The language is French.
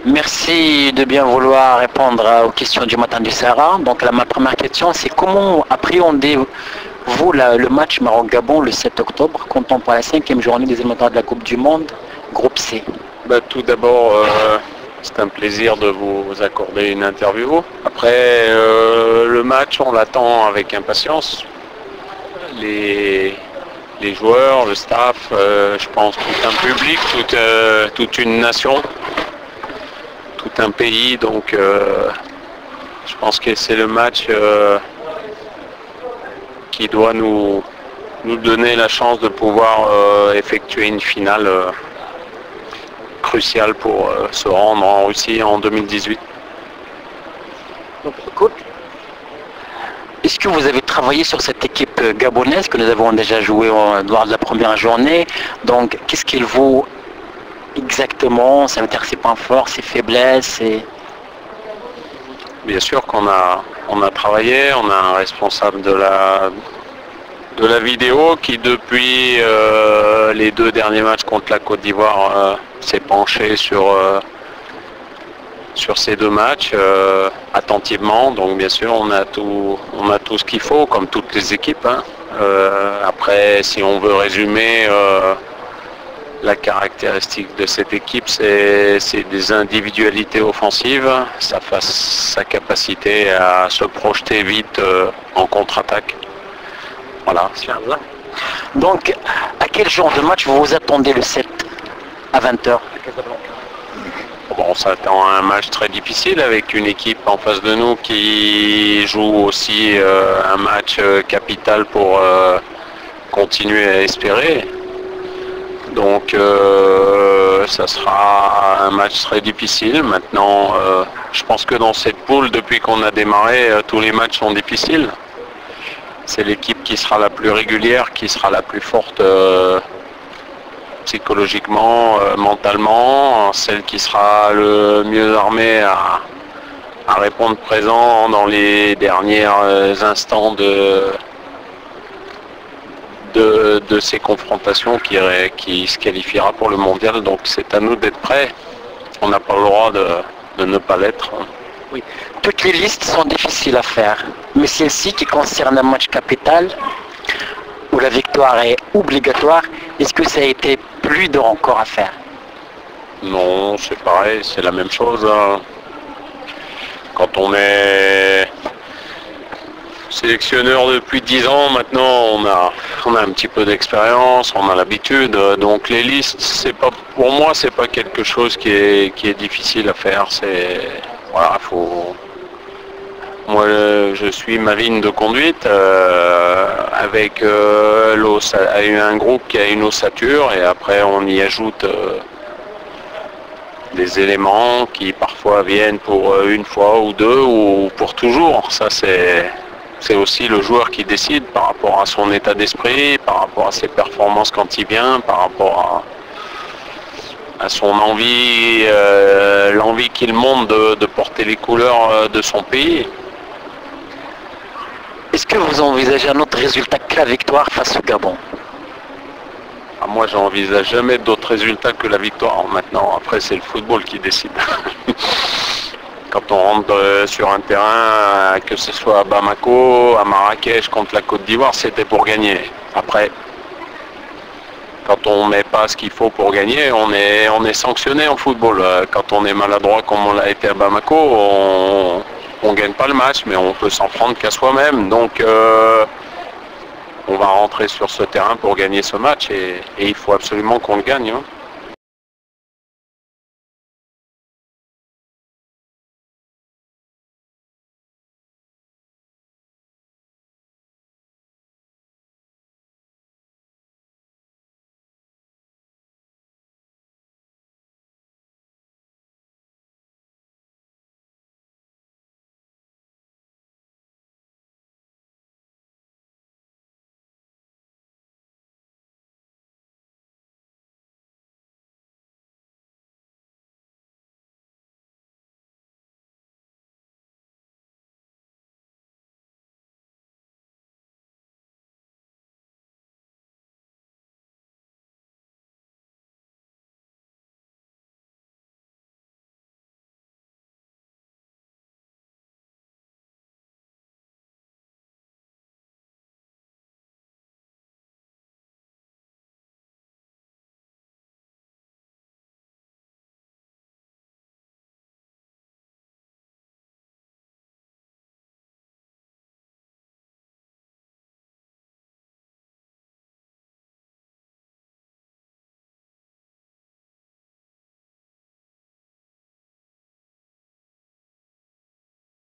Merci de bien vouloir répondre aux questions du matin du Sahara. Donc ma première question, c'est comment appréhendez-vous le match Maroc-Gabon le 7 octobre, comptant pour la cinquième journée des éliminatoires de la Coupe du Monde, groupe C? Tout d'abord, c'est un plaisir de vous accorder une interview. Après, le match, on l'attend avec impatience. Les joueurs, le staff, je pense tout un public, toute une nation, tout un pays. Donc, je pense que c'est le match qui doit nous donner la chance de pouvoir effectuer une finale cruciale pour se rendre en Russie en 2018. Donc, écoute, est-ce que vous avez travaillé sur cette équipe gabonaise que nous avons déjà joué lors de la première journée? Donc, qu'est-ce qu'il vaut exactement? Ça veut dire ses points forts, ses faiblesses Bien sûr qu'on a travaillé, on a un responsable de la vidéo qui depuis les 2 derniers matchs contre la Côte d'Ivoire s'est penché sur ces 2 matchs attentivement. Donc bien sûr on a tout ce qu'il faut comme toutes les équipes. Après, si on veut résumer la caractéristique de cette équipe, c'est des individualités offensives, sa capacité à se projeter vite en contre-attaque. Voilà. Donc, à quel genre de match vous vous attendez le 7 à 20h? On s'attend à un match très difficile avec une équipe en face de nous qui joue aussi un match capital pour continuer à espérer. Donc ça sera un match très difficile. Maintenant, je pense que dans cette poule, depuis qu'on a démarré, tous les matchs sont difficiles. C'est l'équipe qui sera la plus régulière, qui sera la plus forte psychologiquement, mentalement, celle qui sera le mieux armée à répondre présent dans les derniers instants de ces confrontations qui se qualifiera pour le mondial. Donc c'est à nous d'être prêts. On n'a pas le droit de ne pas l'être. Oui. Toutes les listes sont difficiles à faire, mais celle-ci qui concerne un match capital où la victoire est obligatoire, est-ce que ça a été plus dur encore à faire? Non, c'est pareil, c'est la même chose. Quand on est sélectionneur depuis 10 ans, maintenant on a un petit peu d'expérience, on a l'habitude. Donc les listes, pour moi, c'est pas quelque chose qui est difficile à faire. Voilà, moi, je suis ma ligne de conduite avec un groupe qui a une ossature et après on y ajoute des éléments qui parfois viennent pour une fois ou 2 ou pour toujours. Ça, c'est aussi le joueur qui décide par rapport à son état d'esprit, par rapport à ses performances quand il vient, par rapport à son envie, l'envie qu'il montre de porter les couleurs de son pays. Est-ce que vous envisagez un autre résultat que la victoire face au Gabon? Moi, j'envisage jamais d'autres résultats que la victoire. Maintenant, après, c'est le football qui décide. Quand on rentre sur un terrain, que ce soit à Bamako, à Marrakech, contre la Côte d'Ivoire, c'était pour gagner. Après, quand on ne met pas ce qu'il faut pour gagner, on est sanctionné en football. Quand on est maladroit comme on l'a été à Bamako, on gagne pas le match, mais on peut s'en prendre qu'à soi-même. Donc on va rentrer sur ce terrain pour gagner ce match et il faut absolument qu'on le gagne.